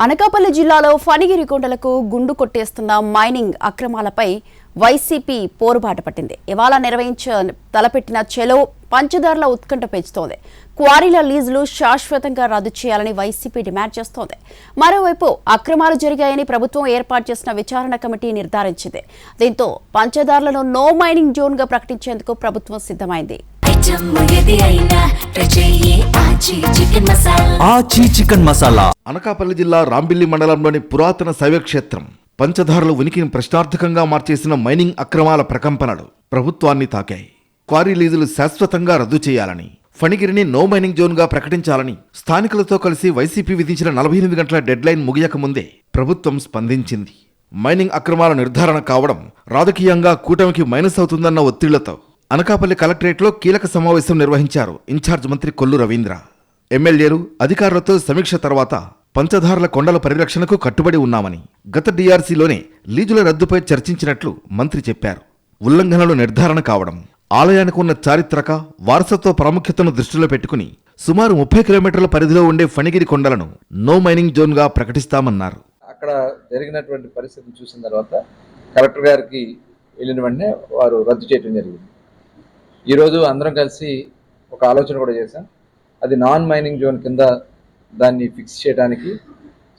అనకాపల్లి జిల్లాలో ఫణిగిరి కొండలకు గుండు కొట్టేస్తున్న మైనింగ్ అక్రమాలపై వైసీపీ పోరుబాట పట్టింది. ఇవాళ తలపెట్టిన చెలో పంచదారుల ఉత్కంఠ పెంచుతోంది. క్వారీల లీజులు శాశ్వతంగా రద్దు చేయాలని వైసీపీ డిమాండ్ చేస్తోంది. మరోవైపు అక్రమాలు జరిగాయని ప్రభుత్వం ఏర్పాటు చేసిన విచారణ కమిటీ నిర్ధారించింది. దీంతో పంచదారులను నో మైనింగ్ జోన్ గా ప్రకటించేందుకు ప్రభుత్వం సిద్ధమైంది. చికెన్ మసాలా అనకాపల్లి జిల్లా రాంబిల్లి మండలంలోని పురాతన శైవక్షేత్రం పంచదారుల ఉనికిని ప్రశ్నార్థకంగా మార్చేసిన మైనింగ్ అక్రమాల ప్రకంపనలు ప్రభుత్వాన్ని తాకాయి. క్వారీ లీజులు శాశ్వతంగా రద్దు చేయాలని, ఫణిగిరిని నో మైనింగ్ జోన్ గా ప్రకటించాలని స్థానికులతో కలిసి వైసీపీ విధించిన 48 గంటల డెడ్ లైన్ ముగియక ముందే ప్రభుత్వం స్పందించింది. మైనింగ్ అక్రమాల నిర్ధారణ కావడం రాజకీయంగా కూటమికి మైనస్ అవుతుందన్న ఒత్తిళ్లతో అనకాపల్లి కలెక్టరేట్లో కీలక సమావేశం నిర్వహించారు ఇన్ఛార్జ్ మంత్రి కొల్లు రవీంద్ర. ఎమ్మెల్యేలు అధికారులతో సమీక్ష తర్వాత పంచదారుల కొండల పరిరక్షణకు కట్టుబడి ఉన్నామని, గత డీఆర్సీలోనే లీజుల రద్దుపై చర్చించినట్లు మంత్రి చెప్పారు. ఉల్లంఘనలు నిర్ధారణ కావడం, ఆలయానికి ఉన్న చారిత్రక వారసత్వ ప్రాముఖ్యతను దృష్టిలో పెట్టుకుని సుమారు 30 కిలోమీటర్ల పరిధిలో ఉండే ఫణిగిరి కొండలను నో మైనింగ్ జోన్ గా ప్రకటిస్తామన్నారు. అక్కడ జరిగినటువంటి పరిస్థితిని చూసిన తర్వాత కలెక్టర్ గారికి వెళ్ళిన వెంటనే వారు రద్దు చేయడం జరిగింది. ఈరోజు అందరం కలిసి ఒక ఆలోచన కూడా చేశాం. అది నాన్ మైనింగ్ జోన్ కింద దాన్ని ఫిక్స్ చేయడానికి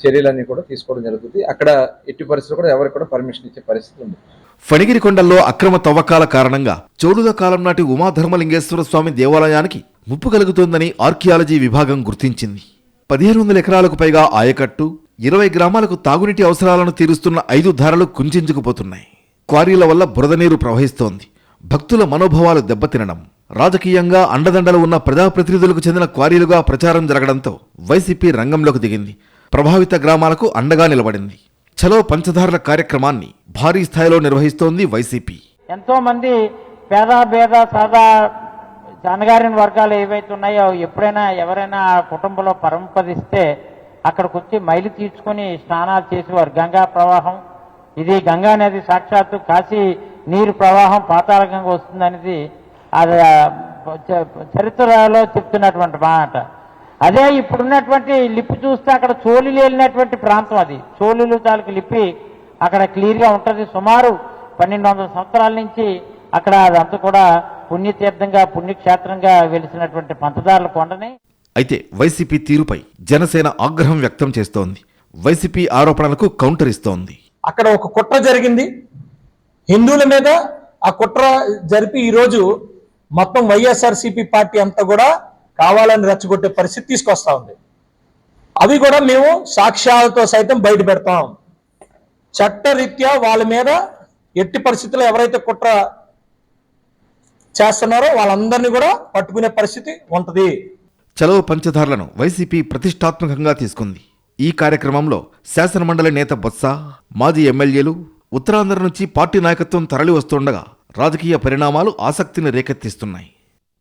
చర్యలన్నీ కూడా తీసుకోవడం జరుగుతుంది. అక్కడ ఎట్టి పరిస్థితులు కూడా ఎవరికి కూడా పర్మిషన్ ఇచ్చే పరిస్థితి ఉంది. ఫణిగిరి కొండల్లో అక్రమ తవ్వకాల కారణంగా చోళుల కాలం నాటి ఉమాధర్మలింగేశ్వర స్వామి దేవాలయానికి ముప్పు కలుగుతోందని ఆర్కియాలజీ విభాగం గుర్తించింది. 1500 ఎకరాలకు పైగా ఆయకట్టు, 20 గ్రామాలకు తాగునీటి అవసరాలను తీరుస్తున్న 5 ధారలు కుంచించుకుపోతున్నాయి. క్వారీల వల్ల బురద నీరు ప్రవహిస్తోంది. భక్తుల మనోభావాలు దెబ్బతినడం, రాజకీయంగా అండదండలు ఉన్న ప్రజాప్రతినిధులకు చెందిన క్వారీలుగా ప్రచారం జరగడంతో వైసీపీ రంగంలోకి దిగింది. ప్రభావిత గ్రామాలకు అండగా నిలబడింది. చలో పంచదారుల కార్యక్రమాన్ని భారీ స్థాయిలో నిర్వహిస్తోంది వైసీపీ. ఎంతో మంది పేద సాదా అన్నగారిన వర్గాలు ఏవైతే ఉన్నాయో ఎప్పుడైనా ఎవరైనా కుటుంబంలో పరంపదిస్తే అక్కడికి వచ్చి మైలు తీర్చుకుని స్నానాలు చేసేవారు. గంగా ప్రవాహం, ఇది గంగా నది సాక్షాత్తు కాశీ నీరు ప్రవాహం పాతాళంగా వస్తుందనేది అది చరిత్రలో చెప్తున్నటువంటి మాట. అదే ఇప్పుడున్నటువంటి లిపి చూస్తే అక్కడ చోళులు వెళ్ళినటువంటి ప్రాంతం, అది చోళులు తాలూకు లిపి అక్కడ క్లియర్గా ఉంటుంది. సుమారు 1200 సంవత్సరాల నుంచి అక్కడ అదంతా కూడా పుణ్యతీర్థంగా పుణ్యక్షేత్రంగా వెలిసినటువంటి పంచదారుల కొండని. అయితే వైసీపీ తీరుపై జనసేన ఆగ్రహం వ్యక్తం చేస్తోంది. వైసీపీ ఆరోపణలకు కౌంటర్ ఇస్తోంది. అక్కడ ఒక కుట్ర జరిగింది హిందువుల మీద. ఆ కుట్ర జరిపి ఈరోజు మొత్తం వైఎస్ఆర్సీపీ పార్టీ అంతా కూడా కావాలని రెచ్చగొట్టే పరిస్థితి తీసుకొస్తా ఉంది. అవి కూడా మేము సాక్ష్యాలతో సైతం బయట పెడతాం. చట్టరీత్యా వాళ్ళ మీద ఎట్టి పరిస్థితుల్లో ఎవరైతే కుట్ర చేస్తున్నారో వాళ్ళందరినీ కూడా పట్టుకునే పరిస్థితి ఉంటుంది. చలో పంచదారులను వైసీపీ ప్రతిష్టాత్మకంగా తీసుకుంది. ఈ కార్యక్రమంలో శాసనమండలి నేత బొత్స, మాజీ ఎమ్మెల్యేలు, ఉత్తరాంధ్ర నుంచి పార్టీ నాయకత్వం తరలి వస్తుండగా రాజకీయ పరిణామాలు ఆసక్తిని రేకెత్తిస్తున్నాయి.